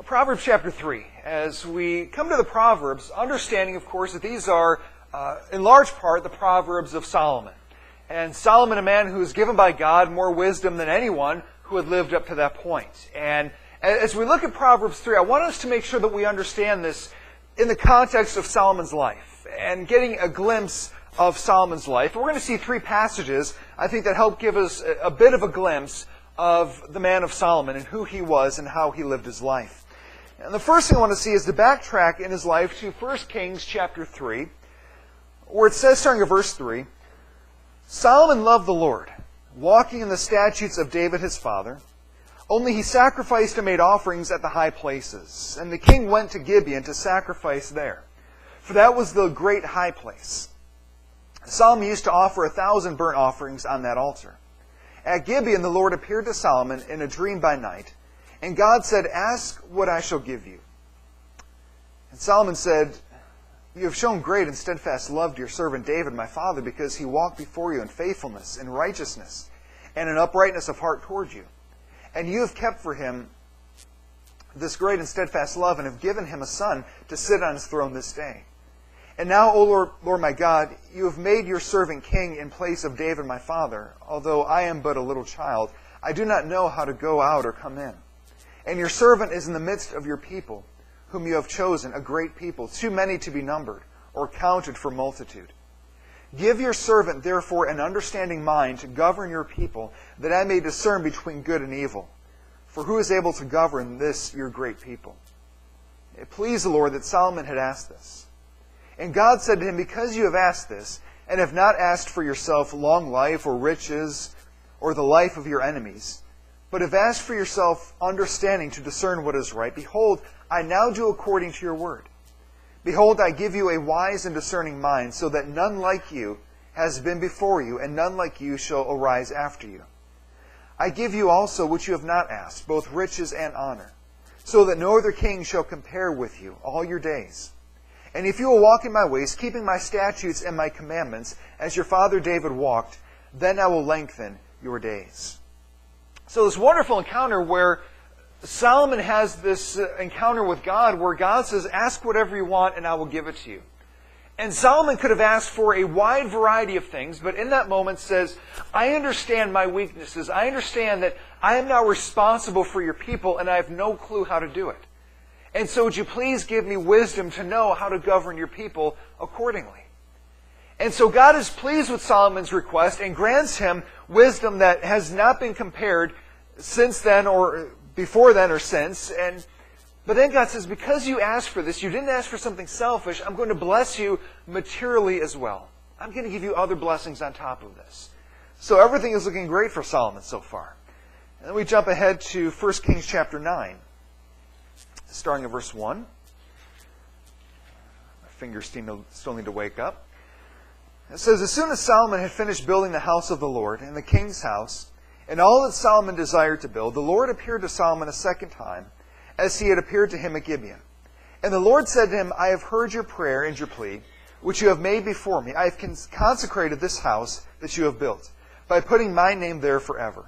Proverbs chapter 3. As we come to the Proverbs, understanding, of course, that these are, in large part, the Proverbs of Solomon. And Solomon, a man who was given by God more wisdom than anyone who had lived up to that point. And as we look at Proverbs 3, I want us to make sure that we understand this in the context of Solomon's life and getting a glimpse of Solomon's life. We're going to see three passages, I think, that help give us a bit of a glimpse of the man of Solomon and who he was and how he lived his life. And the first thing I want to see is to backtrack in his life to 1 Kings chapter 3, where it says, starting at verse 3, Solomon loved the Lord, walking in the statutes of David his father. Only he sacrificed and made offerings at the high places. And the king went to Gibeon to sacrifice there, for that was the great high place. Solomon used to offer 1,000 burnt offerings on that altar. At Gibeon the Lord appeared to Solomon in a dream by night, and God said, "Ask what I shall give you." And Solomon said, "You have shown great and steadfast love to your servant David, my father, because he walked before you in faithfulness and righteousness and in uprightness of heart toward you. And you have kept for him this great and steadfast love and have given him a son to sit on his throne this day. And now, O Lord my God, you have made your servant king in place of David my father. Although I am but a little child, I do not know how to go out or come in. And your servant is in the midst of your people, whom you have chosen, a great people, too many to be numbered or counted for multitude. Give your servant, therefore, an understanding mind to govern your people, that I may discern between good and evil. For who is able to govern this, your great people?" It pleased the Lord that Solomon had asked this. And God said to him, "Because you have asked this, and have not asked for yourself long life or riches or the life of your enemies, but have asked for yourself understanding to discern what is right, behold, I now do according to your word. Behold, I give you a wise and discerning mind, so that none like you has been before you, and none like you shall arise after you. I give you also what you have not asked, both riches and honor, so that no other king shall compare with you all your days. And if you will walk in my ways, keeping my statutes and my commandments, as your father David walked, then I will lengthen your days." So this wonderful encounter where Solomon has this encounter with God where God says, "Ask whatever you want and I will give it to you." And Solomon could have asked for a wide variety of things, but in that moment says, "I understand my weaknesses. I understand that I am now responsible for your people and I have no clue how to do it. And so would you please give me wisdom to know how to govern your people accordingly?" And so God is pleased with Solomon's request and grants him wisdom that has not been compared since then or before then or since. But then God says, because you asked for this, you didn't ask for something selfish, I'm going to bless you materially as well. I'm going to give you other blessings on top of this. So everything is looking great for Solomon so far. And then we jump ahead to 1 Kings chapter 9, starting at verse 1. My fingers still need to wake up. It says, "As soon as Solomon had finished building the house of the Lord and the king's house, and all that Solomon desired to build, the Lord appeared to Solomon a second time, as he had appeared to him at Gibeon. And the Lord said to him, I have heard your prayer and your plea, which you have made before me. I have consecrated this house that you have built, by putting my name there forever.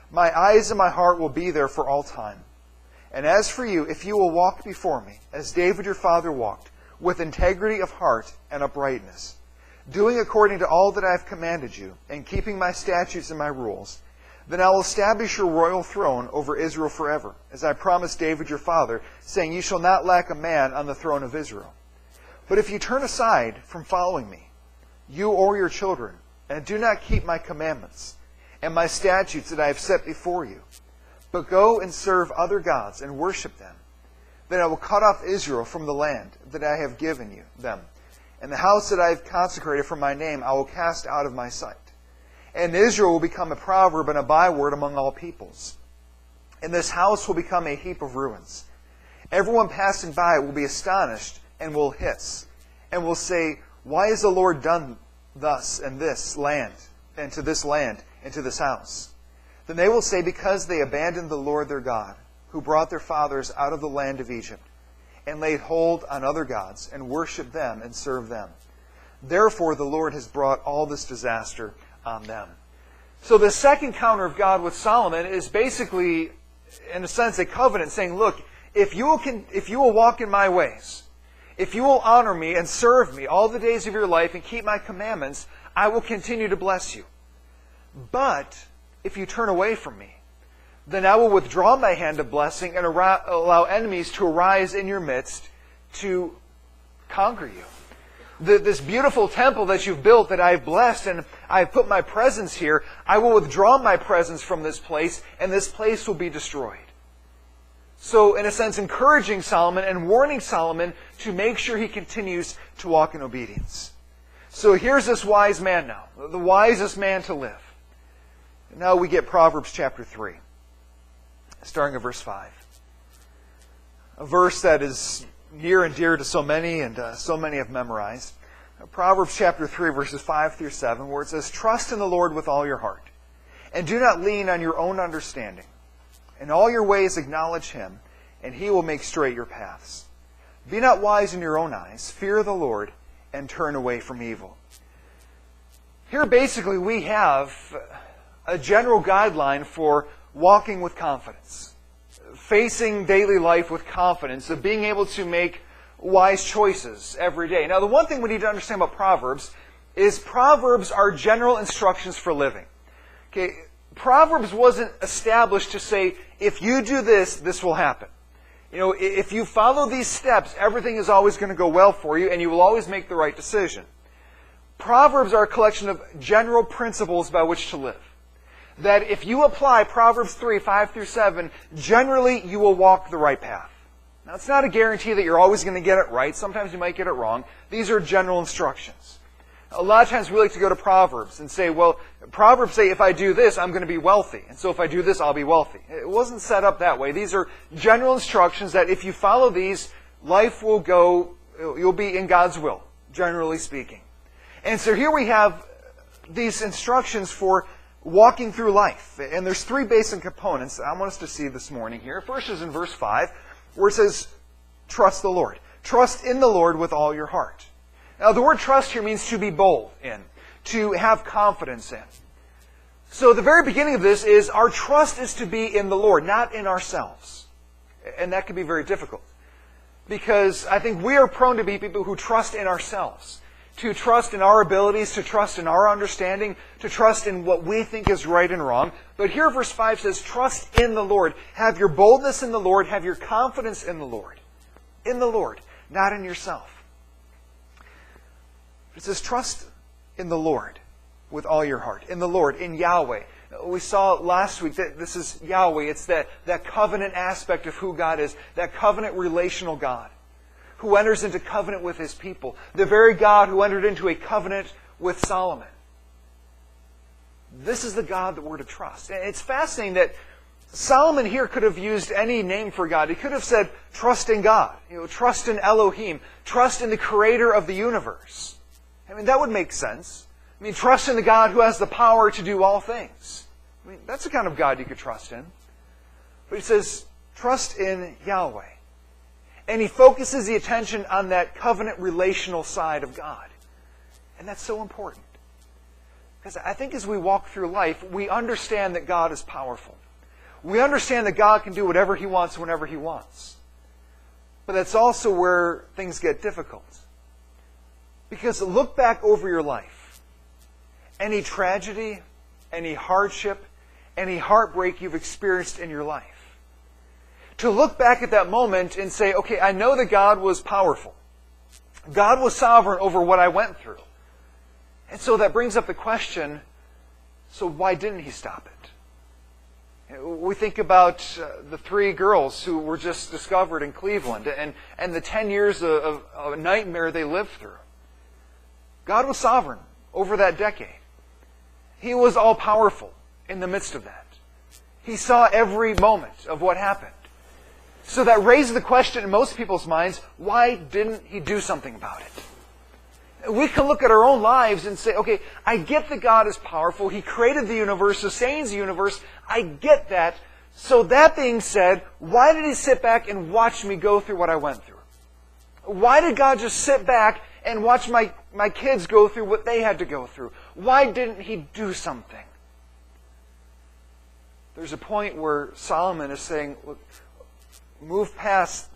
My eyes and my heart will be there for all time. And as for you, if you will walk before me, as David your father walked, with integrity of heart and uprightness, doing according to all that I have commanded you, and keeping my statutes and my rules, then I will establish your royal throne over Israel forever, as I promised David your father, saying, You shall not lack a man on the throne of Israel. But if you turn aside from following me, you or your children, and do not keep my commandments and my statutes that I have set before you, but go and serve other gods and worship them, then I will cut off Israel from the land that I have given you them, and the house that I have consecrated for my name I will cast out of my sight. And Israel will become a proverb and a byword among all peoples. And this house will become a heap of ruins. Everyone passing by will be astonished and will hiss, and will say, Why has the Lord done thus in this land, and to this land, and to this house? Then they will say, Because they abandoned the Lord their God, who brought their fathers out of the land of Egypt, and laid hold on other gods, and worshipped them and served them. Therefore the Lord has brought all this disaster on them." So the second encounter of God with Solomon is basically, in a sense, a covenant saying, look, if you will walk in my ways, if you will honor me and serve me all the days of your life and keep my commandments, I will continue to bless you. But if you turn away from me, then I will withdraw my hand of blessing and allow enemies to arise in your midst to conquer you. This beautiful temple that you've built, that I've blessed and I've put my presence here, I will withdraw my presence from this place, and this place will be destroyed. So, in a sense, encouraging Solomon and warning Solomon to make sure he continues to walk in obedience. So here's this wise man now, the wisest man to live. Now we get Proverbs chapter 3, starting at verse 5. A verse that is near and dear to so many, and so many have memorized. Proverbs chapter 3, verses 5 through 7, where it says, "Trust in the Lord with all your heart, and do not lean on your own understanding. In all your ways acknowledge Him, and He will make straight your paths. Be not wise in your own eyes. Fear the Lord, and turn away from evil." Here basically we have a general guideline for walking with confidence. Facing daily life with confidence, of being able to make wise choices every day. Now, the one thing we need to understand about Proverbs is Proverbs are general instructions for living. Okay, Proverbs wasn't established to say, if you do this, this will happen. You know, if you follow these steps, everything is always going to go well for you, and you will always make the right decision. Proverbs are a collection of general principles by which to live. That if you apply Proverbs 3, 5 through 7, generally you will walk the right path. Now, it's not a guarantee that you're always going to get it right. Sometimes you might get it wrong. These are general instructions. A lot of times we like to go to Proverbs and say, well, Proverbs say if I do this, I'm going to be wealthy. And so if I do this, I'll be wealthy. It wasn't set up that way. These are general instructions that if you follow these, life will go, you'll be in God's will, generally speaking. And so here we have these instructions for walking through life. And there's three basic components I want us to see this morning here. First is in verse 5, where it says, trust the Lord. Trust in the Lord with all your heart. Now, the word trust here means to be bold in, to have confidence in. So the very beginning of this is our trust is to be in the Lord, not in ourselves. And that can be very difficult. Because I think we are prone to be people who trust in ourselves. To trust in our abilities, to trust in our understanding, to trust in what we think is right and wrong. But here verse 5 says, trust in the Lord. Have your boldness in the Lord. Have your confidence in the Lord. In the Lord, not in yourself. It says, trust in the Lord with all your heart. In the Lord, in Yahweh. We saw last week that this is Yahweh. It's that covenant aspect of who God is. That covenant relational God who enters into covenant with His people. The very God who entered into a covenant with Solomon. This is the God that we're to trust. And it's fascinating that Solomon here could have used any name for God. He could have said, trust in God. Trust in Elohim. Trust in the Creator of the universe. I mean, that would make sense. I mean, trust in the God who has the power to do all things. I mean, that's the kind of God you could trust in. But he says, trust in Yahweh. And he focuses the attention on that covenant relational side of God. And that's so important. Because I think as we walk through life, we understand that God is powerful. We understand that God can do whatever He wants whenever He wants. But that's also where things get difficult. Because look back over your life. Any tragedy, any hardship, any heartbreak you've experienced in your life. To look back at that moment and say, okay, I know that God was powerful. God was sovereign over what I went through. And so that brings up the question, so why didn't He stop it? We think about the three girls who were just discovered in Cleveland and the 10 years of a nightmare they lived through. God was sovereign over that decade. He was all-powerful in the midst of that. He saw every moment of what happened. So that raises the question in most people's minds, why didn't He do something about it? We can look at our own lives and say, okay, I get that God is powerful. He created the universe, sustains the universe. I get that. So that being said, why did He sit back and watch me go through what I went through? Why did God just sit back and watch my kids go through what they had to go through? Why didn't He do something? There's a point where Solomon is saying, look, move past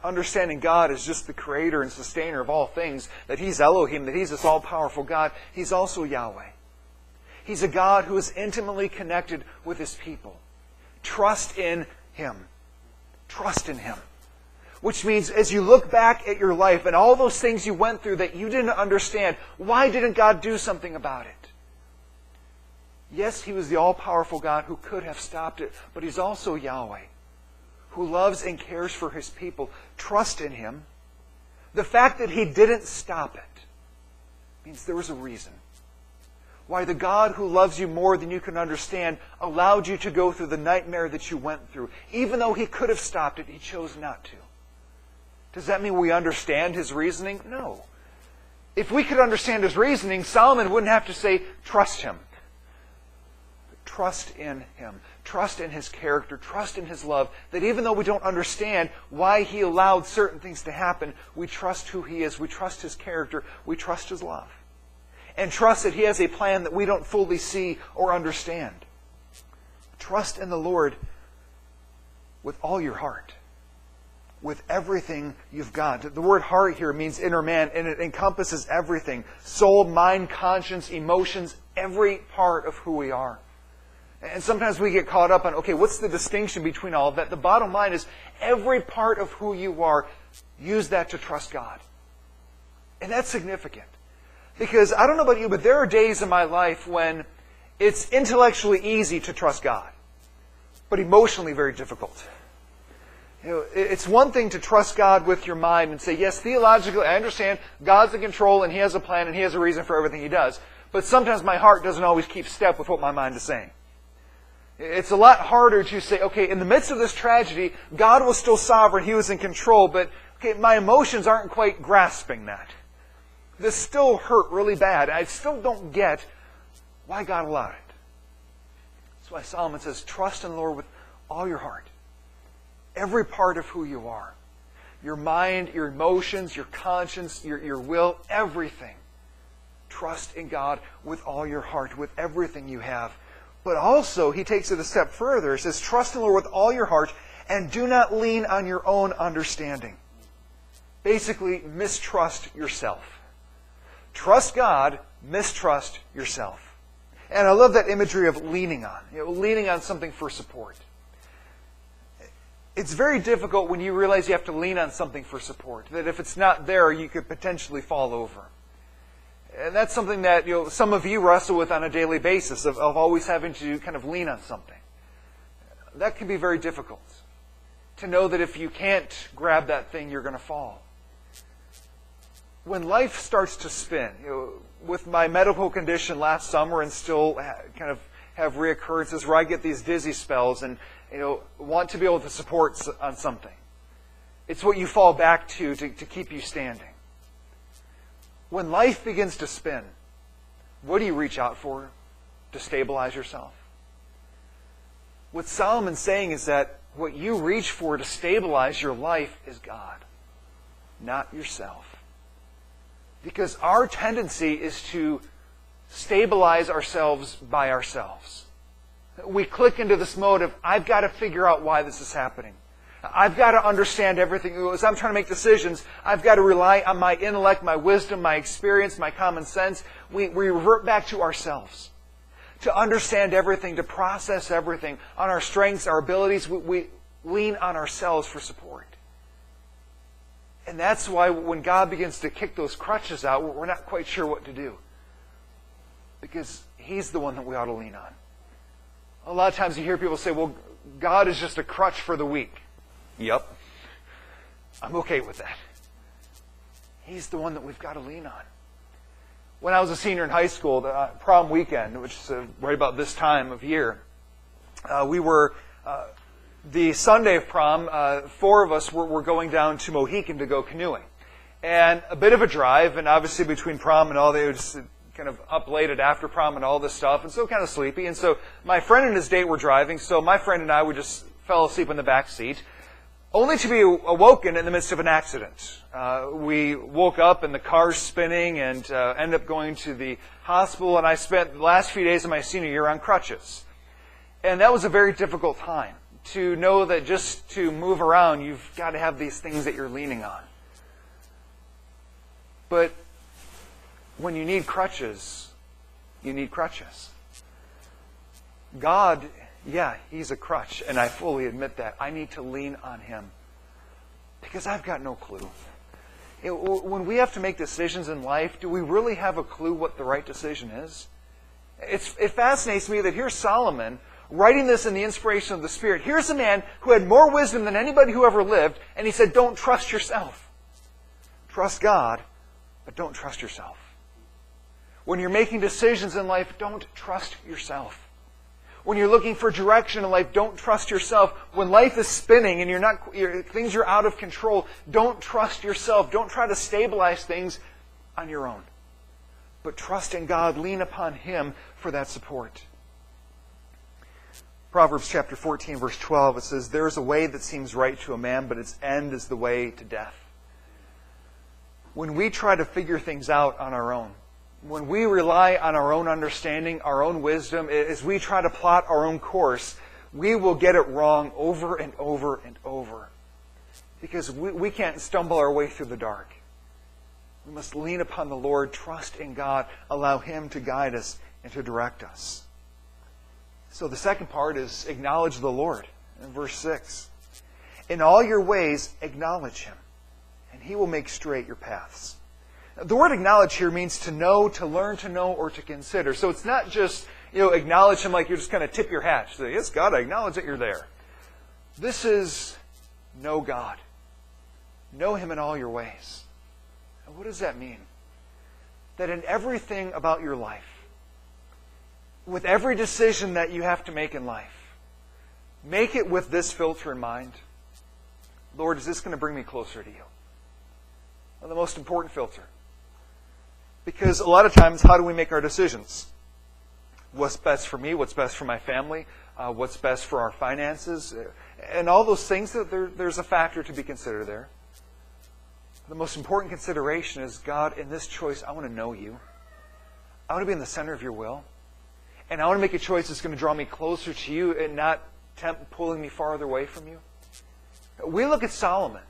understanding God as just the creator and sustainer of all things, that He's Elohim, that He's this all-powerful God, He's also Yahweh. He's a God who is intimately connected with His people. Trust in Him. Trust in Him. Which means as you look back at your life and all those things you went through that you didn't understand, why didn't God do something about it? Yes, He was the all-powerful God who could have stopped it, but He's also Yahweh, who loves and cares for His people. Trust in Him. The fact that He didn't stop it means there was a reason. Why the God who loves you more than you can understand allowed you to go through the nightmare that you went through. Even though He could have stopped it, He chose not to. Does that mean we understand His reasoning? No. If we could understand His reasoning, Solomon wouldn't have to say, trust Him. Trust in Him. Trust in His character. Trust in His love. That even though we don't understand why He allowed certain things to happen, we trust who He is. We trust His character. We trust His love. And trust that He has a plan that we don't fully see or understand. Trust in the Lord with all your heart. With everything you've got. The word heart here means inner man, and it encompasses everything. Soul, mind, conscience, emotions, every part of who we are. And sometimes we get caught up on, okay, what's the distinction between all of that? The bottom line is, every part of who you are, use that to trust God. And that's significant. Because, I don't know about you, but there are days in my life when it's intellectually easy to trust God, but emotionally very difficult. You know, it's one thing to trust God with your mind and say, yes, theologically, I understand God's in control and He has a plan and He has a reason for everything He does. But sometimes my heart doesn't always keep step with what my mind is saying. It's a lot harder to say, okay, in the midst of this tragedy, God was still sovereign, He was in control, but okay, my emotions aren't quite grasping that. This still hurt really bad. I still don't get why God allowed it. That's why Solomon says, trust in the Lord with all your heart. Every part of who you are. Your mind, your emotions, your conscience, your will, everything. Trust in God with all your heart, with everything you have. But also, he takes it a step further. He says, trust in the Lord with all your heart and do not lean on your own understanding. Basically, mistrust yourself. Trust God, mistrust yourself. And I love that imagery of leaning on. Leaning on something for support. It's very difficult when you realize you have to lean on something for support. That if it's not there, you could potentially fall over. And that's something that some of you wrestle with on a daily basis, of always having to kind of lean on something. That can be very difficult. To know that if you can't grab that thing, you're going to fall. When life starts to spin, with my medical condition last summer and still kind of have reoccurrences where I get these dizzy spells and want to be able to support on something. It's what you fall back to keep you standing. When life begins to spin, what do you reach out for to stabilize yourself? What Solomon's saying is that what you reach for to stabilize your life is God, not yourself. Because our tendency is to stabilize ourselves by ourselves. We click into this mode of, I've got to figure out why this is happening. I've got to understand everything. As I'm trying to make decisions, I've got to rely on my intellect, my wisdom, my experience, my common sense. We revert back to ourselves. To understand everything, to process everything, on our strengths, our abilities, we lean on ourselves for support. And that's why when God begins to kick those crutches out, we're not quite sure what to do. Because He's the one that we ought to lean on. A lot of times you hear people say, well, God is just a crutch for the weak. Yep. I'm okay with that. He's the one that we've got to lean on. When I was a senior in high school, the prom weekend, which is right about this time of year, we were, the Sunday of prom, 4 of us were going down to Mohican to go canoeing. And a bit of a drive, and obviously between prom and all, they were just kind of up late at after prom and all this stuff, and so kind of sleepy. And so my friend and his date were driving, so my friend and I would just fell asleep in the back seat, only to be awoken in the midst of an accident. We woke up and the car's spinning and ended up going to the hospital, and I spent the last few days of my senior year on crutches. And that was a very difficult time to know that just to move around, you've got to have these things that you're leaning on. But when you need crutches, you need crutches. God, yeah, He's a crutch, and I fully admit that. I need to lean on Him because I've got no clue. When we have to make decisions in life, do we really have a clue what the right decision is? It fascinates me that here's Solomon writing this in the inspiration of the Spirit. Here's a man who had more wisdom than anybody who ever lived, and he said, don't trust yourself. Trust God, but don't trust yourself. When you're making decisions in life, don't trust yourself. When you're looking for direction in life, don't trust yourself. When life is spinning and things are out of control, don't trust yourself. Don't try to stabilize things on your own. But trust in God. Lean upon Him for that support. Proverbs chapter 14, verse 12, it says, there is a way that seems right to a man, but its end is the way to death. When we try to figure things out on our own, when we rely on our own understanding, our own wisdom, as we try to plot our own course, we will get it wrong over and over and over. Because we can't stumble our way through the dark. We must lean upon the Lord, trust in God, allow Him to guide us and to direct us. So the second part is acknowledge the Lord. In verse 6, in all your ways acknowledge Him, and He will make straight your paths. The word acknowledge here means to know, to learn to know, or to consider. So it's not just, acknowledge Him like you're just going to tip your hat. Say, yes, God, I acknowledge that you're there. This is know God. Know Him in all your ways. And what does that mean? That in everything about your life, with every decision that you have to make in life, make it with this filter in mind. Lord, is this going to bring me closer to You? Well, the most important filter. Because a lot of times, how do we make our decisions? What's best for me? What's best for my family? What's best for our finances? And all those things, there's a factor to be considered there. The most important consideration is, God, in this choice, I want to know You. I want to be in the center of Your will. And I want to make a choice that's going to draw me closer to You and not pulling me farther away from You. We look at Solomon.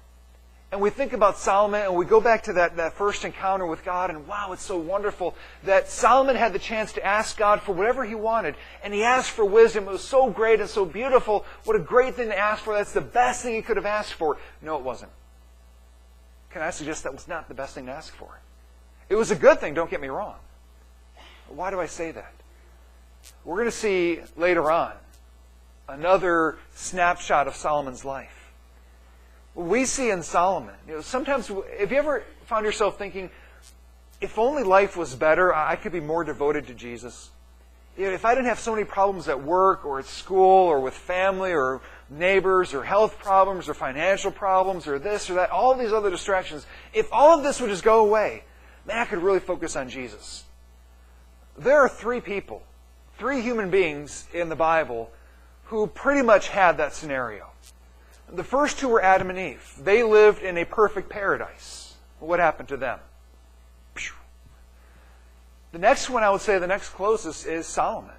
And we think about Solomon, and we go back to that first encounter with God, and wow, it's so wonderful that Solomon had the chance to ask God for whatever he wanted. And he asked for wisdom. It was so great and so beautiful. What a great thing to ask for. That's the best thing he could have asked for. No, it wasn't. Can I suggest that was not the best thing to ask for? It was a good thing, don't get me wrong. Why do I say that? We're going to see later on another snapshot of Solomon's life. We see in Solomon, sometimes, have you ever found yourself thinking, if only life was better, I could be more devoted to Jesus? If I didn't have so many problems at work or at school or with family or neighbors or health problems or financial problems or this or that, all these other distractions, if all of this would just go away, man, I could really focus on Jesus. There are three human beings in the Bible who pretty much had that scenario. The first two were Adam and Eve. They lived in a perfect paradise. What happened to them? The next one, I would say the next closest, is Solomon.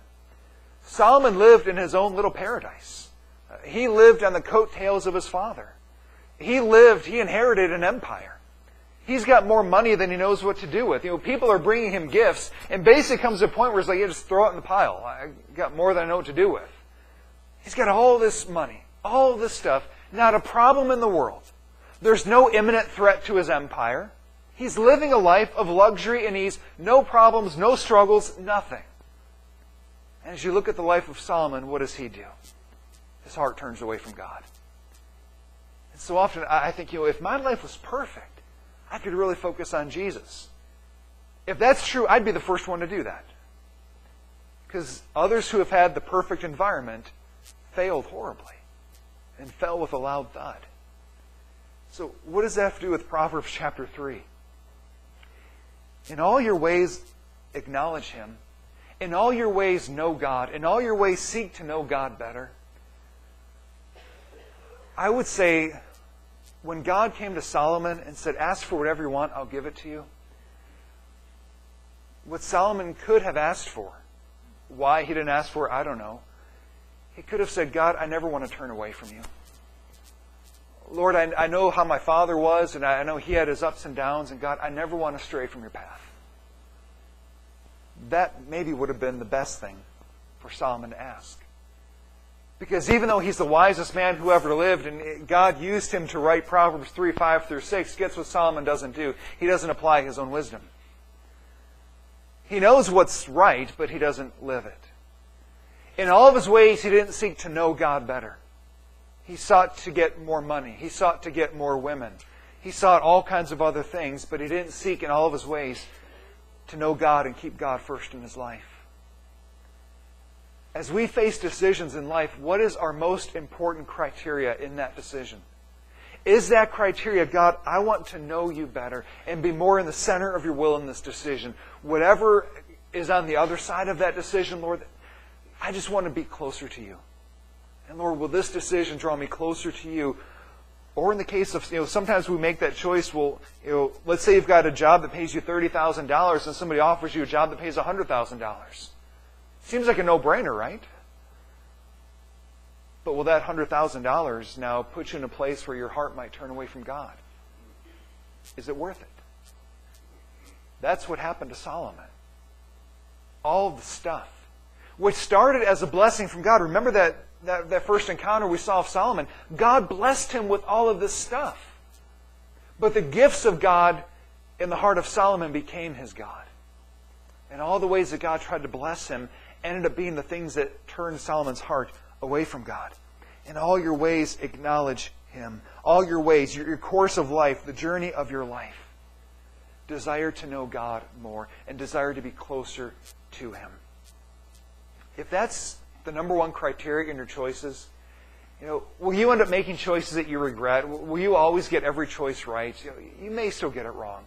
Solomon lived in his own little paradise. He lived on the coattails of his father. He inherited an empire. He's got more money than he knows what to do with. People are bringing him gifts, and basically comes to a point where it's like, yeah, just throw it in the pile. I got more than I know what to do with. He's got all this money, all this stuff. Not a problem in the world. There's no imminent threat to his empire. He's living a life of luxury and ease. No problems, no struggles, nothing. And as you look at the life of Solomon, what does he do? His heart turns away from God. And so often I think, if my life was perfect, I could really focus on Jesus. If that's true, I'd be the first one to do that. Because others who have had the perfect environment failed horribly and fell with a loud thud. So what does that have to do with Proverbs chapter 3? In all your ways, acknowledge Him. In all your ways, know God. In all your ways, seek to know God better. I would say, when God came to Solomon and said, ask for whatever you want, I'll give it to you. What Solomon could have asked for, why he didn't ask for it, I don't know. He could have said, God, I never want to turn away from you. Lord, I know how my father was, and I know he had his ups and downs, and God, I never want to stray from your path. That maybe would have been the best thing for Solomon to ask. Because even though he's the wisest man who ever lived, and God used him to write Proverbs 3, 5 through 6, guess what Solomon doesn't do? He doesn't apply his own wisdom. He knows what's right, but he doesn't live it. In all of his ways, he didn't seek to know God better. He sought to get more money. He sought to get more women. He sought all kinds of other things, but he didn't seek in all of his ways to know God and keep God first in his life. As we face decisions in life, what is our most important criteria in that decision? Is that criteria, God, I want to know you better and be more in the center of your will in this decision. Whatever is on the other side of that decision, Lord, I just want to be closer to you. And Lord, will this decision draw me closer to you? Or in the case of, sometimes we make that choice, let's say you've got a job that pays you $30,000 and somebody offers you a job that pays $100,000. Seems like a no-brainer, right? But will that $100,000 now put you in a place where your heart might turn away from God? Is it worth it? That's what happened to Solomon. All of the stuff, which started as a blessing from God. Remember that first encounter we saw of Solomon? God blessed him with all of this stuff. But the gifts of God in the heart of Solomon became his God. And all the ways that God tried to bless him ended up being the things that turned Solomon's heart away from God. In all your ways, acknowledge him. All your ways, your course of life, the journey of your life. Desire to know God more and desire to be closer to him. If that's the number one criteria in your choices, will you end up making choices that you regret? Will you always get every choice right? You may still get it wrong.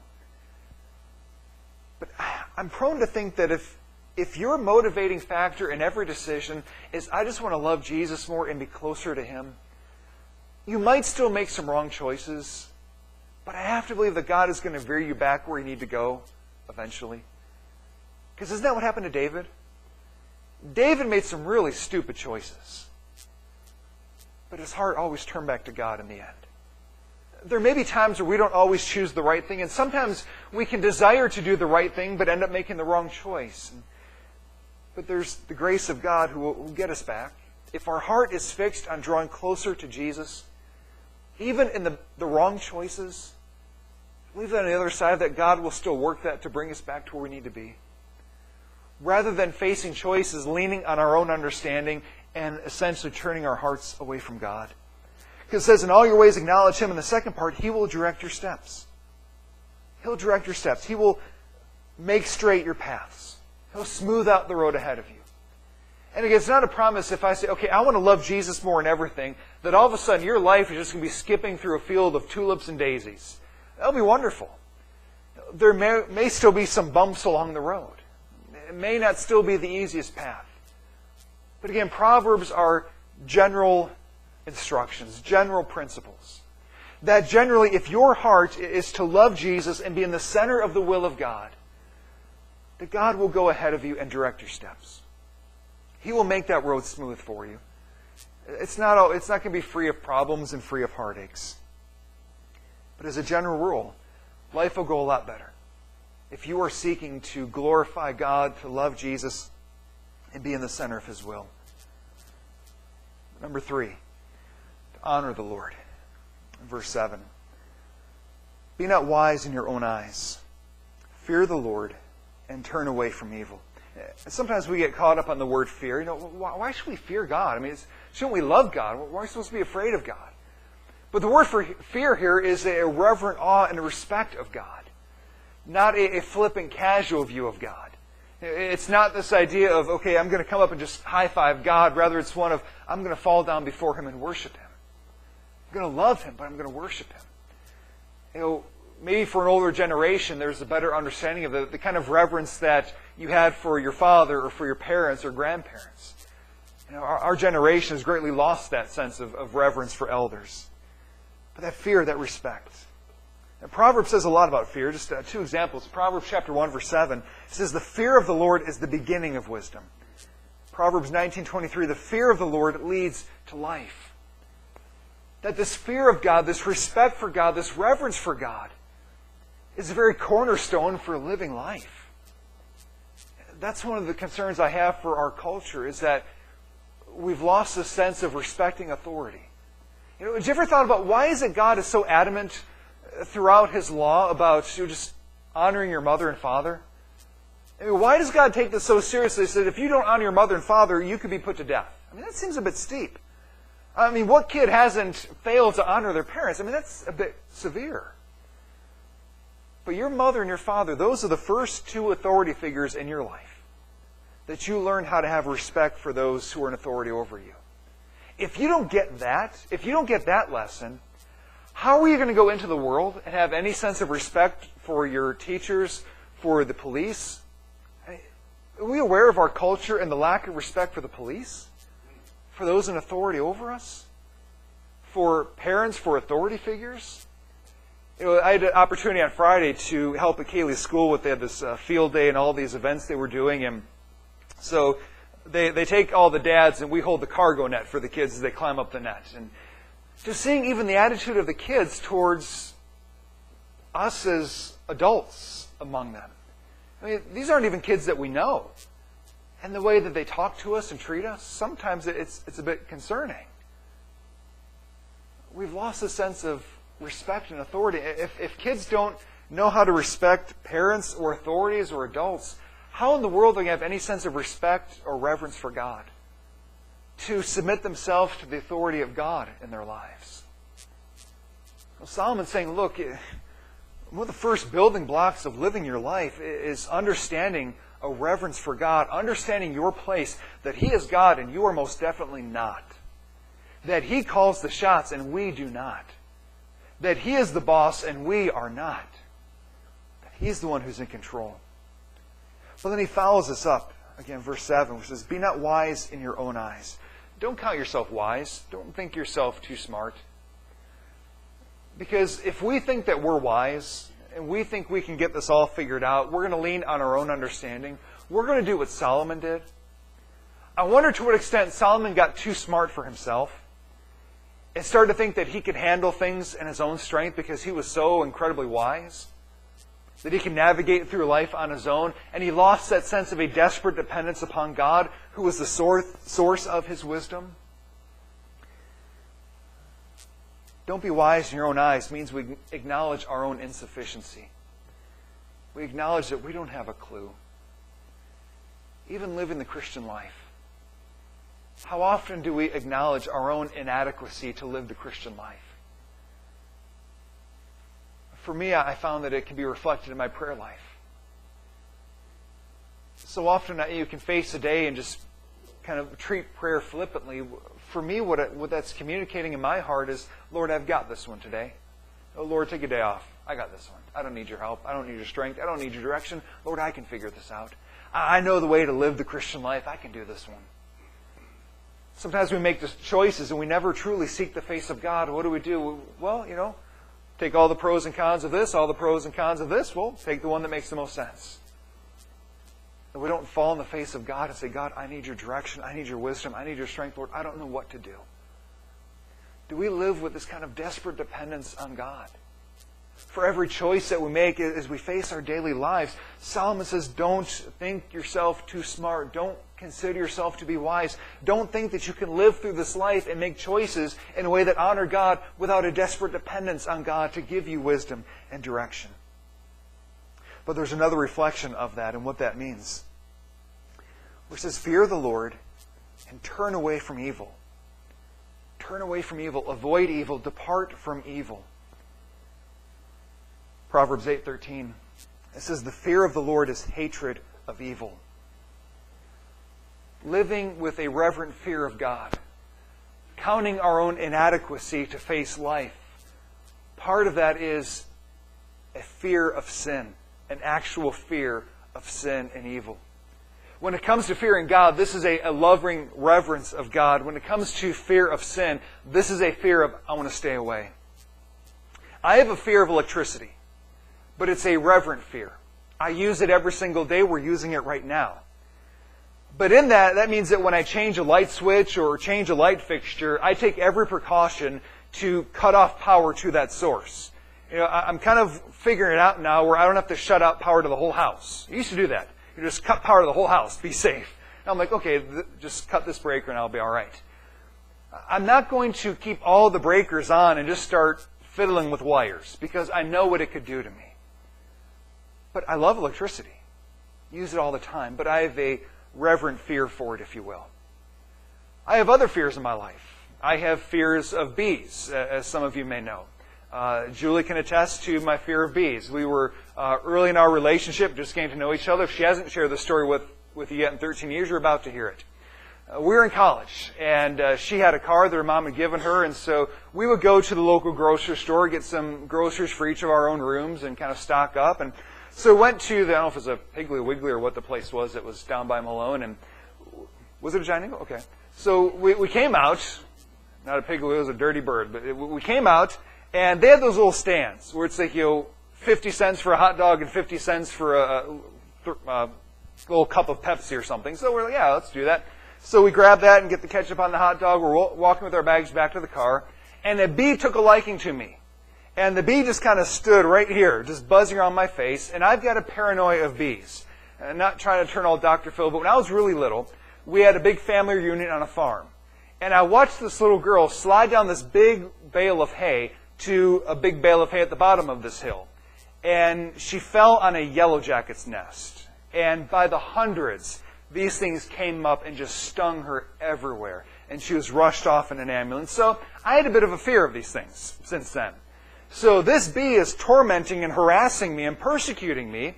But I'm prone to think that if your motivating factor in every decision is, I just want to love Jesus more and be closer to him, you might still make some wrong choices, but I have to believe that God is going to veer you back where you need to go eventually. Because isn't that what happened to David? David made some really stupid choices. But his heart always turned back to God in the end. There may be times where we don't always choose the right thing, and sometimes we can desire to do the right thing but end up making the wrong choice. But there's the grace of God who will get us back. If our heart is fixed on drawing closer to Jesus, even in the wrong choices, believe that on the other side of that, God will still work that to bring us back to where we need to be. Rather than facing choices, leaning on our own understanding and essentially turning our hearts away from God. Because it says, in all your ways acknowledge him. In the second part, he will direct your steps. He'll direct your steps. He will make straight your paths. He'll smooth out the road ahead of you. And again, it's not a promise if I say, okay, I want to love Jesus more in everything, that all of a sudden your life is just going to be skipping through a field of tulips and daisies. That'll be wonderful. There may still be some bumps along the road. It may not still be the easiest path. But again, Proverbs are general instructions, general principles. That generally, if your heart is to love Jesus and be in the center of the will of God, that God will go ahead of you and direct your steps. He will make that road smooth for you. It's not going to be free of problems and free of heartaches. But as a general rule, life will go a lot better if you are seeking to glorify God, to love Jesus, and be in the center of his will. Number 3, to honor the Lord. Verse 7. Be not wise in your own eyes. Fear the Lord and turn away from evil. Sometimes we get caught up on the word fear. Why should we fear God? I mean, shouldn't we love God? Why are we supposed to be afraid of God? But the word for fear here is a reverent awe and a respect of God. Not a flippant, casual view of God. It's not this idea of, okay, I'm going to come up and just high-five God. Rather, it's one of, I'm going to fall down before him and worship him. I'm going to love him, but I'm going to worship him. Maybe for an older generation, there's a better understanding of the kind of reverence that you had for your father or for your parents or grandparents. Our generation has greatly lost that sense of reverence for elders. But that fear, that respect. Now, Proverbs says a lot about fear. Just 2 examples. Proverbs chapter 1, verse 7 says, the fear of the Lord is the beginning of wisdom. Proverbs 19:23, the fear of the Lord leads to life. That this fear of God, this respect for God, this reverence for God is a very cornerstone for living life. That's one of the concerns I have for our culture, is that we've lost the sense of respecting authority. Have you ever thought about why is it God is so adamant throughout His law about just honoring your mother and father? I mean, why does God take this so seriously that if you don't honor your mother and father, you could be put to death? I mean, that seems a bit steep. I mean, what kid hasn't failed to honor their parents? I mean, that's a bit severe. But your mother and your father, those are the first two authority figures in your life. That you learn how to have respect for those who are in authority over you. If you don't get that lesson, how are you going to go into the world and have any sense of respect for your teachers, for the police? Are we aware of our culture and the lack of respect for the police? For those in authority over us? For parents, for authority figures? I had an opportunity on Friday to help at Kaylee's school. They had this field day and all these events they were doing. And so they take all the dads and we hold the cargo net for the kids as they climb up the net. And just seeing even the attitude of the kids towards us as adults among them. I mean, these aren't even kids that we know. And the way that they talk to us and treat us, sometimes it's a bit concerning. We've lost a sense of respect and authority. If kids don't know how to respect parents or authorities or adults, how in the world do they have any sense of respect or reverence for God? To submit themselves to the authority of God in their lives. Well, Solomon's saying, look, one of the first building blocks of living your life is understanding a reverence for God, understanding your place, that He is God and you are most definitely not. That He calls the shots and we do not. That He is the boss and we are not. That He's the one who's in control. But then he follows us up, again, verse 7, which says, be not wise in your own eyes. Don't count yourself wise. Don't think yourself too smart. Because if we think that we're wise, and we think we can get this all figured out, we're going to lean on our own understanding. We're going to do what Solomon did. I wonder to what extent Solomon got too smart for himself and started to think that he could handle things in his own strength because he was so incredibly wise, that he could navigate through life on his own, and he lost that sense of a desperate dependence upon God, who was the source of his wisdom. Don't be wise in your own eyes means we acknowledge our own insufficiency. We acknowledge that we don't have a clue. Even living the Christian life. How often do we acknowledge our own inadequacy to live the Christian life? For me, I found that it can be reflected in my prayer life. So often you can face a day and just kind of treat prayer flippantly. For me, what that's communicating in my heart is, Lord, I've got this one today. Oh, Lord, take a day off. I got this one. I don't need your help. I don't need your strength. I don't need your direction. Lord, I can figure this out. I know the way to live the Christian life. I can do this one. Sometimes we make choices and we never truly seek the face of God. What do? Well, take all the pros and cons of this, all the pros and cons of this. Well, take the one that makes the most sense. And we don't fall in the face of God and say, God, I need your direction. I need your wisdom. I need your strength, Lord. I don't know what to do. Do we live with this kind of desperate dependence on God? For every choice that we make as we face our daily lives, Solomon says, don't think yourself too smart. Don't consider yourself to be wise. Don't think that you can live through this life and make choices in a way that honor God without a desperate dependence on God to give you wisdom and direction. But there's another reflection of that and what that means. Which says, fear the Lord and turn away from evil. Turn away from evil. Avoid evil. Depart from evil. Proverbs 8:13. It says, the fear of the Lord is hatred of evil. Living with a reverent fear of God. Counting our own inadequacy to face life. Part of that is a fear of sin. An actual fear of sin and evil. When it comes to fearing God, this is a loving reverence of God. When it comes to fear of sin, this is a fear of, I want to stay away. I have a fear of electricity, but it's a reverent fear. I use it every single day. We're using it right now. But in that means that when I change a light switch or change a light fixture, I take every precaution to cut off power to that source. I'm kind of figuring it out now where I don't have to shut out power to the whole house. I used to do that. You just cut power to the whole house, be safe. And I'm like, okay, just cut this breaker and I'll be all right. I'm not going to keep all the breakers on and just start fiddling with wires because I know what it could do to me. But I love electricity. Use it all the time. But I have a reverent fear for it, if you will. I have other fears in my life. I have fears of bees, as some of you may know. Julie can attest to my fear of bees. We were early in our relationship, just getting to know each other. If she hasn't shared the story with you yet in 13 years, you're about to hear it. We were in college, and she had a car that her mom had given her, and so we would go to the local grocery store, get some groceries for each of our own rooms, and kind of stock up. And so we went to I don't know if it was a Piggly Wiggly or what the place was that was down by Malone, and was it a Giant Eagle? Okay. So we came out, not a Piggly, it was a Dirty Bird, but we came out, and they had those little stands where it's like, 50 cents for a hot dog and 50 cents for a little cup of Pepsi or something. So we're like, yeah, let's do that. So we grab that and get the ketchup on the hot dog. We're walking with our bags back to the car. And a bee took a liking to me. And the bee just kind of stood right here, just buzzing around my face. And I've got a paranoia of bees. I'm not trying to turn all Dr. Phil, but when I was really little, we had a big family reunion on a farm. And I watched this little girl slide down this big bale of hay to a big bale of hay at the bottom of this hill. And she fell on a yellow jacket's nest. And by the hundreds, these things came up and just stung her everywhere. And she was rushed off in an ambulance. So I had a bit of a fear of these things since then. So this bee is tormenting and harassing me and persecuting me.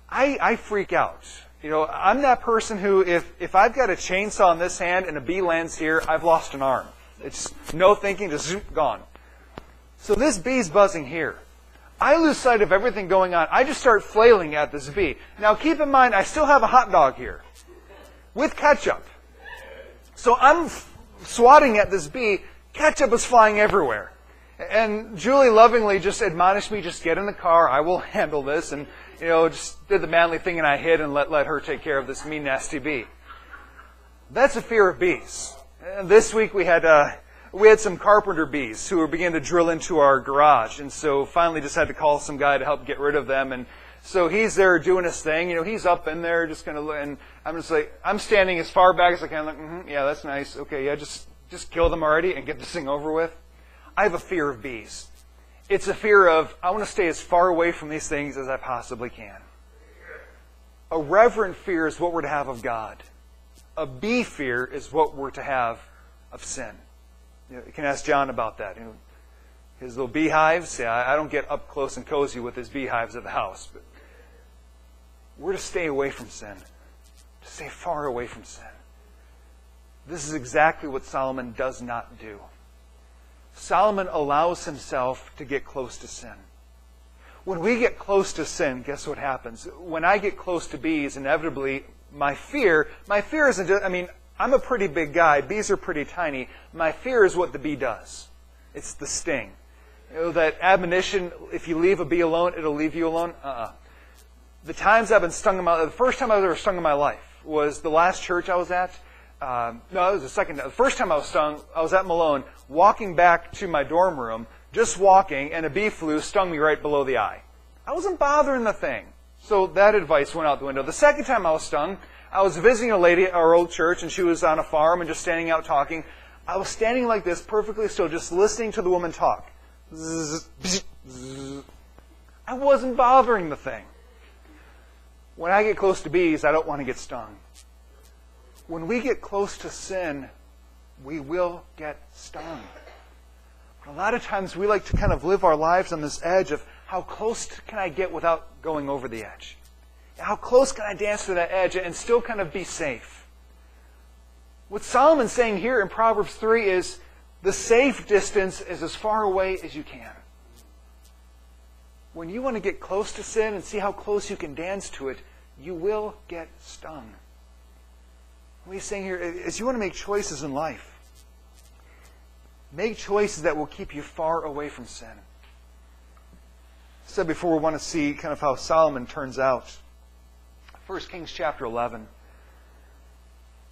I freak out. I'm that person who, if I've got a chainsaw in this hand and a bee lands here, I've lost an arm. It's no thinking, just zoop, gone. So this bee's buzzing here. I lose sight of everything going on. I just start flailing at this bee. Now keep in mind, I still have a hot dog here with ketchup. So I'm swatting at this bee. Ketchup is flying everywhere. And Julie lovingly just admonished me, just get in the car. I will handle this. And, just did the manly thing and I hid and let her take care of this mean, nasty bee. That's a fear of bees. And this week we had some carpenter bees who were beginning to drill into our garage. And so finally just had to call some guy to help get rid of them. And so he's there doing his thing. He's up in there just kind of, and I'm just like, I'm standing as far back as I can. Like, yeah, that's nice. Okay, yeah, just kill them already and get this thing over with. I have a fear of bees. It's a fear of, I want to stay as far away from these things as I possibly can. A reverent fear is what we're to have of God. A bee fear is what we're to have of sin. You can ask John about that. His little beehives. Yeah, I don't get up close and cozy with his beehives at the house. But we're to stay away from sin. To stay far away from sin. This is exactly what Solomon does not do. Solomon allows himself to get close to sin. When we get close to sin, guess what happens? When I get close to bees, inevitably, my fear isn't just, I'm a pretty big guy. Bees are pretty tiny. My fear is what the bee does. It's the sting. That admonition, if you leave a bee alone, it'll leave you alone. The times I've been stung the first time I was ever stung in my life was the last church I was at. No, it was the second. The first time I was stung, I was at Malone, walking back to my dorm room, just walking, and a bee stung me right below the eye. I wasn't bothering the thing. So that advice went out the window. The second time I was stung, I was visiting a lady at our old church, and she was on a farm and just standing out talking. I was standing like this, perfectly still, just listening to the woman talk. Zzz, bzz, zzz. I wasn't bothering the thing. When I get close to bees, I don't want to get stung. When we get close to sin, we will get stung. But a lot of times we like to kind of live our lives on this edge of how close can I get without going over the edge? How close can I dance to that edge and still kind of be safe? What Solomon's saying here in Proverbs 3 is the safe distance is as far away as you can. When you want to get close to sin and see how close you can dance to it, you will get stung. What he's saying here is you want to make choices in life. Make choices that will keep you far away from sin. I said before, we want to see kind of how Solomon turns out. 1 Kings chapter 11.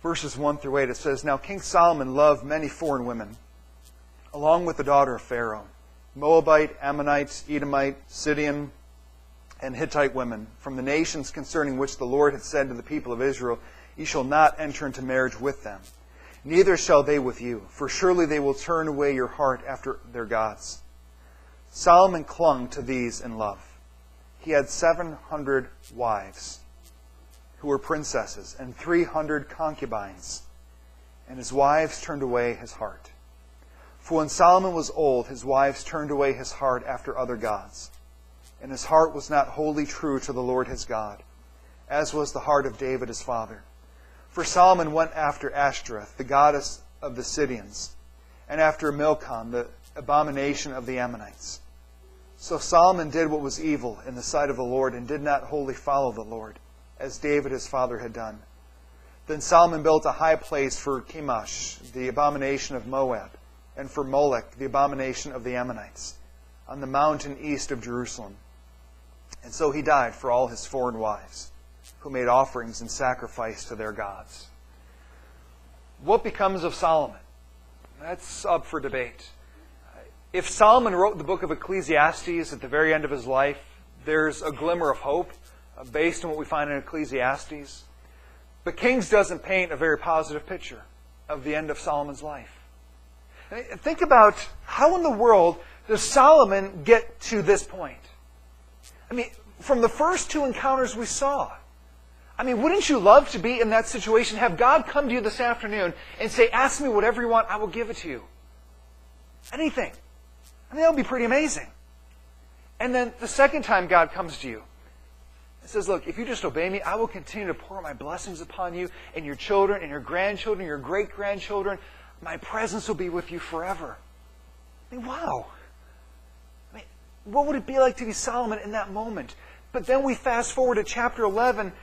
verses 1 through 8, it says, "Now King Solomon loved many foreign women, along with the daughter of Pharaoh, Moabite, Ammonite, Edomite, Sidonian, and Hittite women, from the nations concerning which the Lord had said to the people of Israel, Ye shall not enter into marriage with them, neither shall they with you, for surely they will turn away your heart after their gods. Solomon clung to these in love. He had 700 wives, who were princesses, and 300 concubines, and his wives turned away his heart. For when Solomon was old, his wives turned away his heart after other gods, and his heart was not wholly true to the Lord his God, as was the heart of David his father. For Solomon went after Ashtoreth, the goddess of the Sidonians, and after Milcom, the abomination of the Ammonites. So Solomon did what was evil in the sight of the Lord, and did not wholly follow the Lord, as David his father had done. Then Solomon built a high place for Chemosh, the abomination of Moab, and for Molech, the abomination of the Ammonites, on the mountain east of Jerusalem. And so he died for all his foreign wives, who made offerings and sacrifice to their gods." What becomes of Solomon? That's up for debate. If Solomon wrote the book of Ecclesiastes at the very end of his life, there's a glimmer of hope based on what we find in Ecclesiastes. But Kings doesn't paint a very positive picture of the end of Solomon's life. Think about how in the world does Solomon get to this point? I mean, from the first two encounters we saw, I mean, wouldn't you love to be in that situation? Have God come to you this afternoon and say, "Ask me whatever you want, I will give it to you." Anything. I mean, that would be pretty amazing. And then the second time God comes to you and says, "Look, if you just obey me, I will continue to pour my blessings upon you and your children and your grandchildren, your great-grandchildren. My presence will be with you forever." I mean, wow. I mean, what would it be like to be Solomon in that moment? But then we fast forward to chapter 11.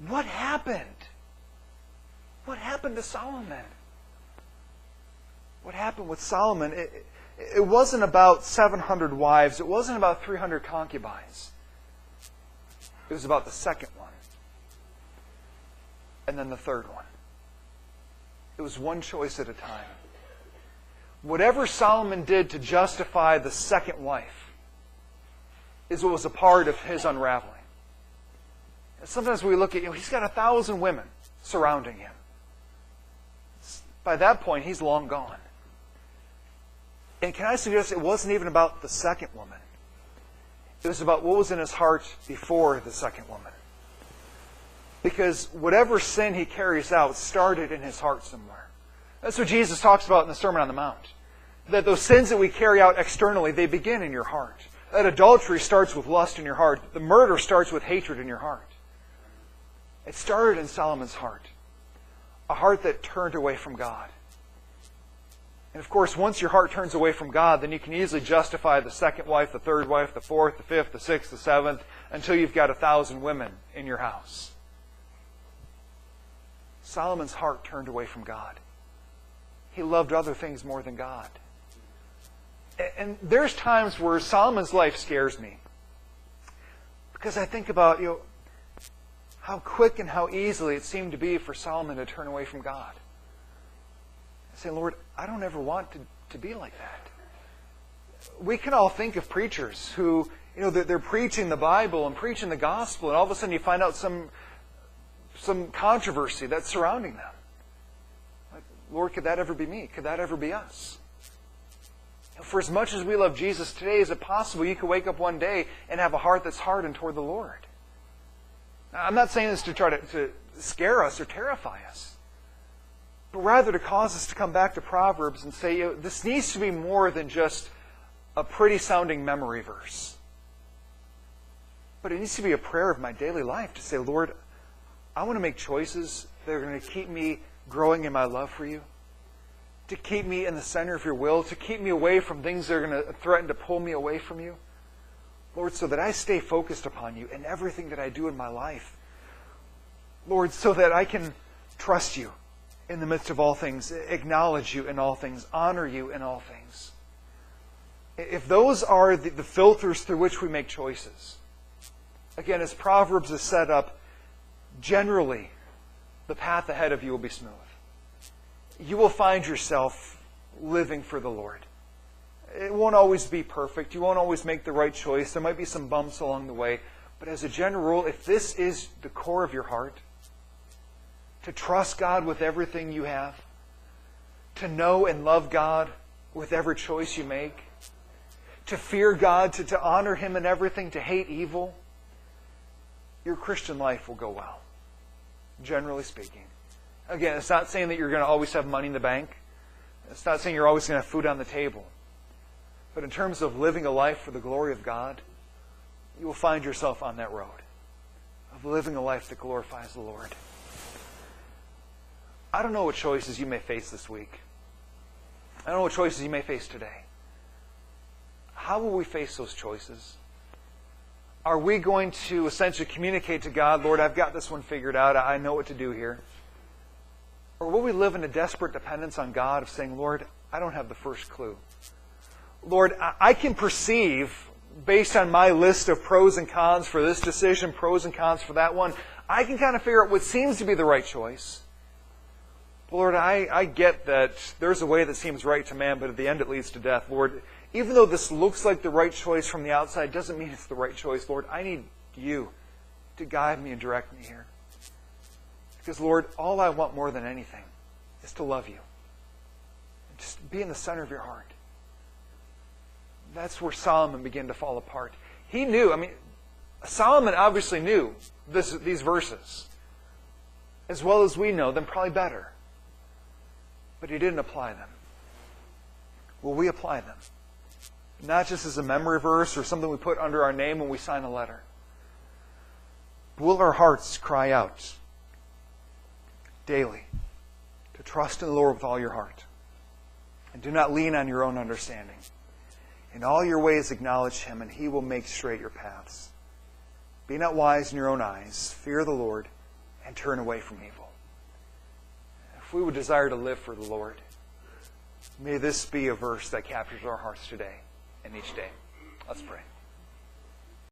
What happened? What happened to Solomon? What happened with Solomon? It wasn't about 700 wives. It wasn't about 300 concubines. It was about the second one. And then the third one. It was one choice at a time. Whatever Solomon did to justify the second wife is what was a part of his unraveling. Sometimes we look at, he's got 1,000 women surrounding him. By that point, he's long gone. And can I suggest it wasn't even about the second woman. It was about what was in his heart before the second woman. Because whatever sin he carries out started in his heart somewhere. That's what Jesus talks about in the Sermon on the Mount. That those sins that we carry out externally, they begin in your heart. That adultery starts with lust in your heart. The murder starts with hatred in your heart. It started in Solomon's heart. A heart that turned away from God. And of course, once your heart turns away from God, then you can easily justify the second wife, the third wife, the fourth, the fifth, the sixth, the seventh, until you've got 1,000 women in your house. Solomon's heart turned away from God. He loved other things more than God. And there's times where Solomon's life scares me. Because I think about, how quick and how easily it seemed to be for Solomon to turn away from God. I say, "Lord, I don't ever want to be like that." We can all think of preachers who, they're preaching the Bible and preaching the gospel, and all of a sudden you find out some controversy that's surrounding them. Like, Lord, could that ever be me? Could that ever be us? For as much as we love Jesus today, is it possible you could wake up one day and have a heart that's hardened toward the Lord? Now, I'm not saying this to try to scare us or terrify us, but rather to cause us to come back to Proverbs and say, this needs to be more than just a pretty-sounding memory verse. But it needs to be a prayer of my daily life to say, "Lord, I want to make choices that are going to keep me growing in my love for you, to keep me in the center of your will, to keep me away from things that are going to threaten to pull me away from you. Lord, so that I stay focused upon you in everything that I do in my life. Lord, so that I can trust you in the midst of all things, acknowledge you in all things, honor you in all things." If those are the filters through which we make choices, again, as Proverbs is set up, generally, the path ahead of you will be smooth. You will find yourself living for the Lord. It won't always be perfect. You won't always make the right choice. There might be some bumps along the way. But as a general rule, if this is the core of your heart, to trust God with everything you have, to know and love God with every choice you make, to fear God, to honor Him in everything, to hate evil, your Christian life will go well, generally speaking. Again, it's not saying that you're going to always have money in the bank. It's not saying you're always going to have food on the table. But in terms of living a life for the glory of God, you will find yourself on that road of living a life that glorifies the Lord. I don't know what choices you may face this week. I don't know what choices you may face today. How will we face those choices? Are we going to essentially communicate to God, Lord, I've got this one figured out. I know what to do here. Or will we live in a desperate dependence on God of saying, Lord, I don't have the first clue. Lord, I can perceive, based on my list of pros and cons for this decision, pros and cons for that one, I can kind of figure out what seems to be the right choice. Lord, I get that there's a way that seems right to man, but at the end it leads to death. Lord, even though this looks like the right choice from the outside, doesn't mean it's the right choice. Lord, I need you to guide me and direct me here. Because, Lord, all I want more than anything is to love you. Just be in the center of your heart. That's where Solomon began to fall apart. He knew, Solomon obviously knew these verses as well as we know them, probably better. But he didn't apply them. Will we apply them? Not just as a memory verse or something we put under our name when we sign a letter. Will our hearts cry out daily to trust in the Lord with all your heart and do not lean on your own understanding? In all your ways acknowledge Him, and He will make straight your paths. Be not wise in your own eyes. Fear the Lord, and turn away from evil. If we would desire to live for the Lord, may this be a verse that captures our hearts today and each day. Let's pray.